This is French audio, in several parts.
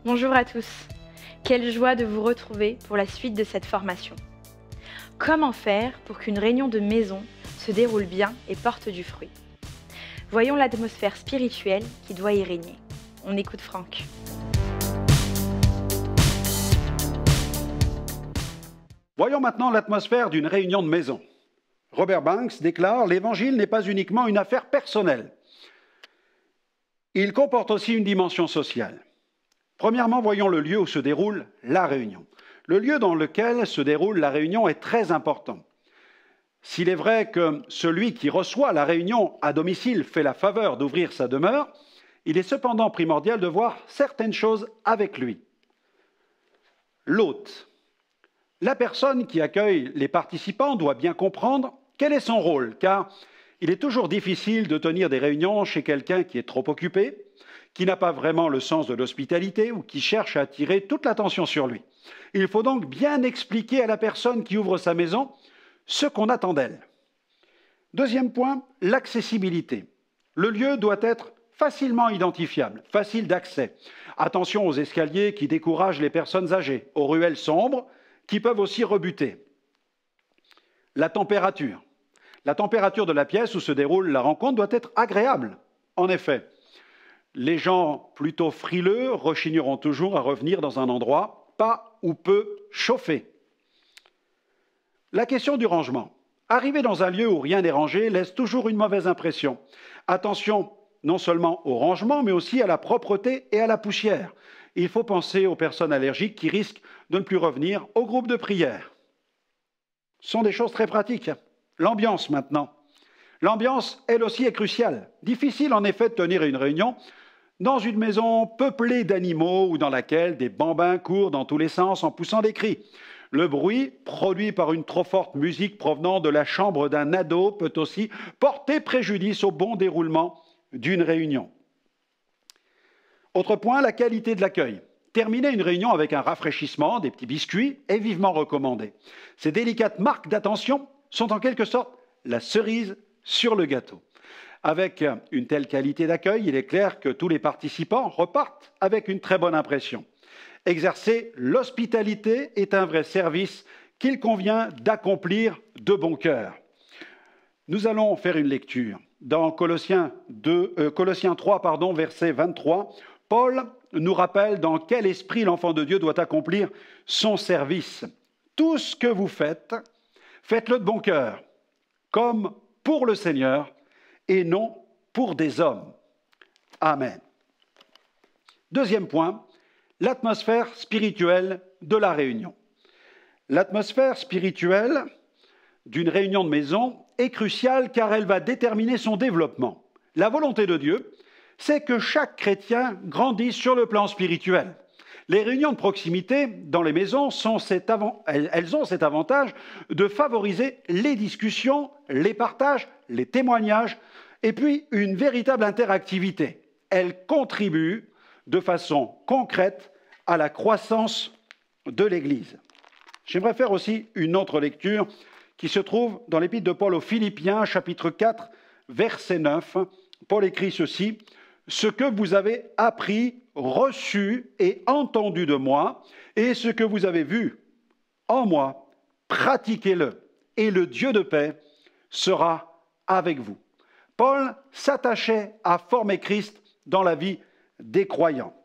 Bonjour à tous. Quelle joie de vous retrouver pour la suite de cette formation. Comment faire pour qu'une réunion de maison se déroule bien et porte du fruit? Voyons l'atmosphère spirituelle qui doit y régner. On écoute Franck. Voyons maintenant l'atmosphère d'une réunion de maison. Robert Banks déclare « L'Évangile n'est pas uniquement une affaire personnelle. Il comporte aussi une dimension sociale. » Premièrement, voyons le lieu où se déroule la réunion. Le lieu dans lequel se déroule la réunion est très important. S'il est vrai que celui qui reçoit la réunion à domicile fait la faveur d'ouvrir sa demeure, il est cependant primordial de voir certaines choses avec lui. L'hôte. La personne qui accueille les participants doit bien comprendre quel est son rôle, car il est toujours difficile de tenir des réunions chez quelqu'un qui est trop occupé, qui n'a pas vraiment le sens de l'hospitalité ou qui cherche à attirer toute l'attention sur lui. Il faut donc bien expliquer à la personne qui ouvre sa maison ce qu'on attend d'elle. Deuxième point, l'accessibilité. Le lieu doit être facilement identifiable, facile d'accès. Attention aux escaliers qui découragent les personnes âgées, aux ruelles sombres qui peuvent aussi rebuter. La température. La température de la pièce où se déroule la rencontre doit être agréable. En effet, les gens plutôt frileux rechigneront toujours à revenir dans un endroit pas ou peu chauffé. La question du rangement. Arriver dans un lieu où rien n'est rangé laisse toujours une mauvaise impression. Attention non seulement au rangement, mais aussi à la propreté et à la poussière. Il faut penser aux personnes allergiques qui risquent de ne plus revenir au groupe de prière. Ce sont des choses très pratiques. L'ambiance maintenant. L'ambiance, elle aussi, est cruciale. Difficile en effet de tenir une réunion dans une maison peuplée d'animaux ou dans laquelle des bambins courent dans tous les sens en poussant des cris. Le bruit, produit par une trop forte musique provenant de la chambre d'un ado, peut aussi porter préjudice au bon déroulement d'une réunion. Autre point, la qualité de l'accueil. Terminer une réunion avec un rafraîchissement, des petits biscuits, est vivement recommandé. Ces délicates marques d'attention sont en quelque sorte la cerise sur le gâteau. Avec une telle qualité d'accueil, il est clair que tous les participants repartent avec une très bonne impression. Exercer l'hospitalité est un vrai service qu'il convient d'accomplir de bon cœur. Nous allons faire une lecture. Dans Colossiens 3, verset 23, Paul nous rappelle dans quel esprit l'enfant de Dieu doit accomplir son service. Tout ce que vous faites, faites-le de bon cœur, comme pour le Seigneur et non pour des hommes. Amen. Deuxième point, l'atmosphère spirituelle de la réunion. L'atmosphère spirituelle d'une réunion de maison est cruciale car elle va déterminer son développement. La volonté de Dieu, c'est que chaque chrétien grandisse sur le plan spirituel. Les réunions de proximité dans les maisons elles ont cet avantage de favoriser les discussions, les partages, les témoignages et puis une véritable interactivité. Elles contribuent de façon concrète à la croissance de l'Église. J'aimerais faire aussi une autre lecture qui se trouve dans l'épître de Paul aux Philippiens, chapitre 4, verset 9. Paul écrit ceci: « Ce que vous avez appris, reçu et entendu de moi, et ce que vous avez vu en moi, pratiquez-le, et le Dieu de paix sera avec vous. » Paul s'attachait à former Christ dans la vie des croyants.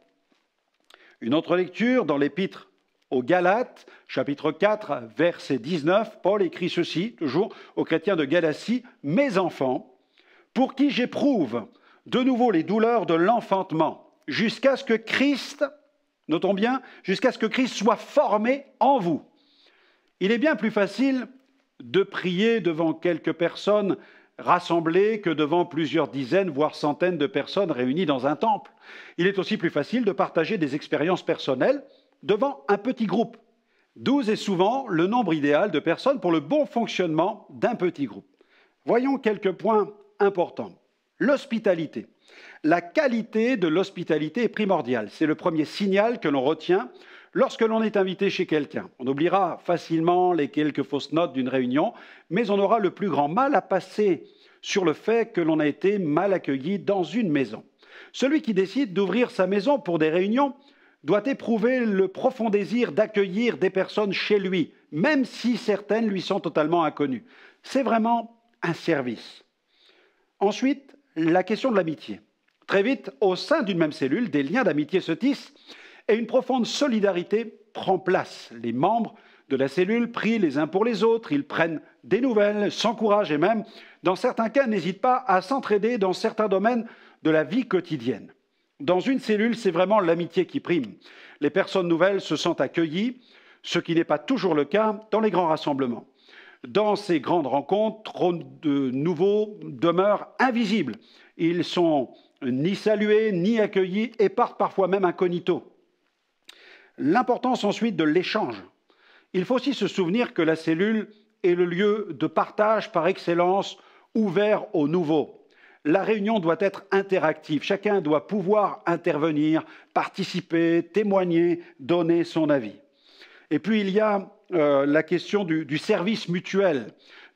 Une autre lecture dans l'épître aux Galates, chapitre 4, verset 19, Paul écrit ceci, toujours aux chrétiens de Galatie: « Mes enfants, pour qui j'éprouve de nouveau les douleurs de l'enfantement, jusqu'à ce que Christ, notons bien, jusqu'à ce que Christ soit formé en vous. » Il est bien plus facile de prier devant quelques personnes rassemblées que devant plusieurs dizaines, voire centaines de personnes réunies dans un temple. Il est aussi plus facile de partager des expériences personnelles devant un petit groupe. 12 est souvent le nombre idéal de personnes pour le bon fonctionnement d'un petit groupe. Voyons quelques points importants. L'hospitalité. La qualité de l'hospitalité est primordiale. C'est le premier signal que l'on retient lorsque l'on est invité chez quelqu'un. On oubliera facilement les quelques fausses notes d'une réunion, mais on aura le plus grand mal à passer sur le fait que l'on a été mal accueilli dans une maison. Celui qui décide d'ouvrir sa maison pour des réunions doit éprouver le profond désir d'accueillir des personnes chez lui, même si certaines lui sont totalement inconnues. C'est vraiment un service. Ensuite, la question de l'amitié. Très vite, au sein d'une même cellule, des liens d'amitié se tissent et une profonde solidarité prend place. Les membres de la cellule prient les uns pour les autres, ils prennent des nouvelles, s'encouragent et même, dans certains cas, n'hésitent pas à s'entraider dans certains domaines de la vie quotidienne. Dans une cellule, c'est vraiment l'amitié qui prime. Les personnes nouvelles se sentent accueillies, ce qui n'est pas toujours le cas dans les grands rassemblements. Dans ces grandes rencontres, trop de nouveaux demeurent invisibles. Ils sont ni salués, ni accueillis et partent parfois même incognito. L'importance ensuite de l'échange. Il faut aussi se souvenir que la cellule est le lieu de partage par excellence, ouvert aux nouveaux. La réunion doit être interactive. Chacun doit pouvoir intervenir, participer, témoigner, donner son avis. Et puis il y a la question du service mutuel.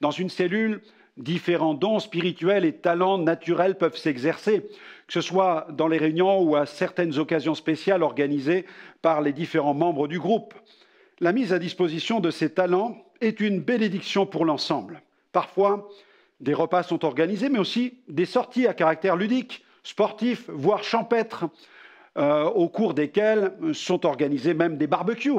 Dans une cellule, différents dons spirituels et talents naturels peuvent s'exercer, que ce soit dans les réunions ou à certaines occasions spéciales organisées par les différents membres du groupe. La mise à disposition de ces talents est une bénédiction pour l'ensemble. Parfois, des repas sont organisés, mais aussi des sorties à caractère ludique, sportif, voire champêtre, au cours desquelles sont organisés même des barbecues.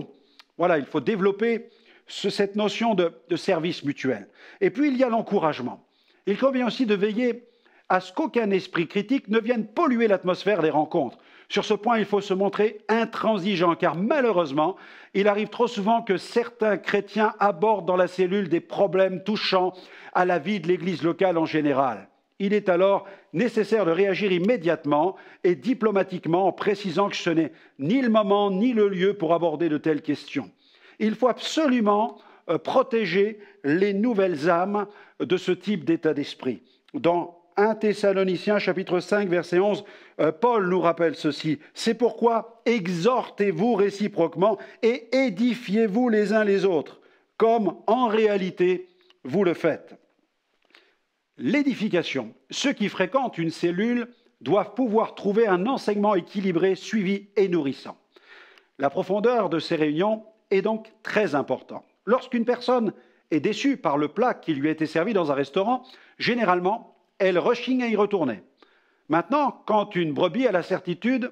Voilà, il faut développer cette notion de service mutuel. Et puis, il y a l'encouragement. Il convient aussi de veiller à ce qu'aucun esprit critique ne vienne polluer l'atmosphère des rencontres. Sur ce point, il faut se montrer intransigeant, car malheureusement, il arrive trop souvent que certains chrétiens abordent dans la cellule des problèmes touchant à la vie de l'Église locale en général. Il est alors nécessaire de réagir immédiatement et diplomatiquement en précisant que ce n'est ni le moment ni le lieu pour aborder de telles questions. Il faut absolument protéger les nouvelles âmes de ce type d'état d'esprit. Dans 1 Thessaloniciens chapitre 5 verset 11, Paul nous rappelle ceci. C'est pourquoi exhortez-vous réciproquement et édifiez-vous les uns les autres, comme en réalité vous le faites. L'édification. Ceux qui fréquentent une cellule doivent pouvoir trouver un enseignement équilibré, suivi et nourrissant. La profondeur de ces réunions est donc très importante. Lorsqu'une personne est déçue par le plat qui lui a été servi dans un restaurant, généralement, elle rechigne à y retourner. Maintenant, quand une brebis a la certitude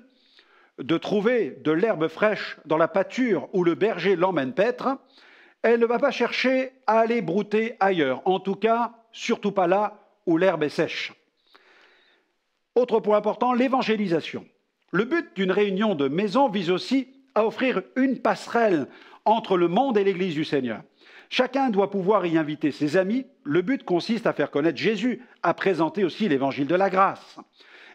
de trouver de l'herbe fraîche dans la pâture où le berger l'emmène paître, elle ne va pas chercher à aller brouter ailleurs. En tout cas, surtout pas là où l'herbe est sèche. Autre point important, l'évangélisation. Le but d'une réunion de maison vise aussi à offrir une passerelle entre le monde et l'Église du Seigneur. Chacun doit pouvoir y inviter ses amis. Le but consiste à faire connaître Jésus, à présenter aussi l'évangile de la grâce.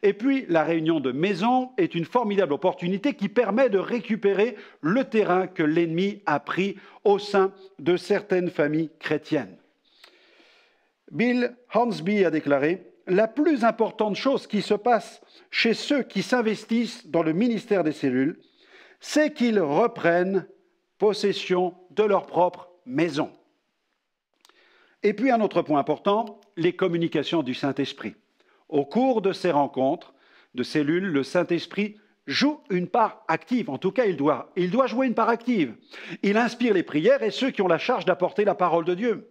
Et puis, la réunion de maison est une formidable opportunité qui permet de récupérer le terrain que l'ennemi a pris au sein de certaines familles chrétiennes. Bill Hornsby a déclaré « La plus importante chose qui se passe chez ceux qui s'investissent dans le ministère des cellules, c'est qu'ils reprennent possession de leur propre maison. » Et puis un autre point important, les communications du Saint-Esprit. Au cours de ces rencontres de cellules, le Saint-Esprit joue une part active. En tout cas, il doit jouer une part active. Il inspire les prières et ceux qui ont la charge d'apporter la parole de Dieu.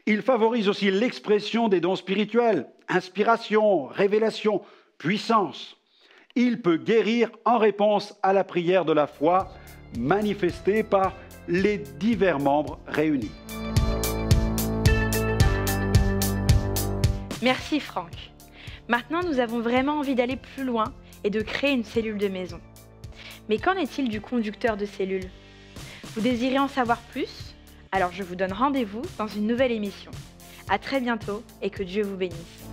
Il favorise aussi l'expression des dons spirituels, inspiration, révélation, puissance. Il peut guérir en réponse à la prière de la foi manifestée par les divers membres réunis. Merci Franck. Maintenant, nous avons vraiment envie d'aller plus loin et de créer une cellule de maison. Mais qu'en est-il du conducteur de cellule? Vous désirez en savoir plus? Alors je vous donne rendez-vous dans une nouvelle émission. À très bientôt et que Dieu vous bénisse.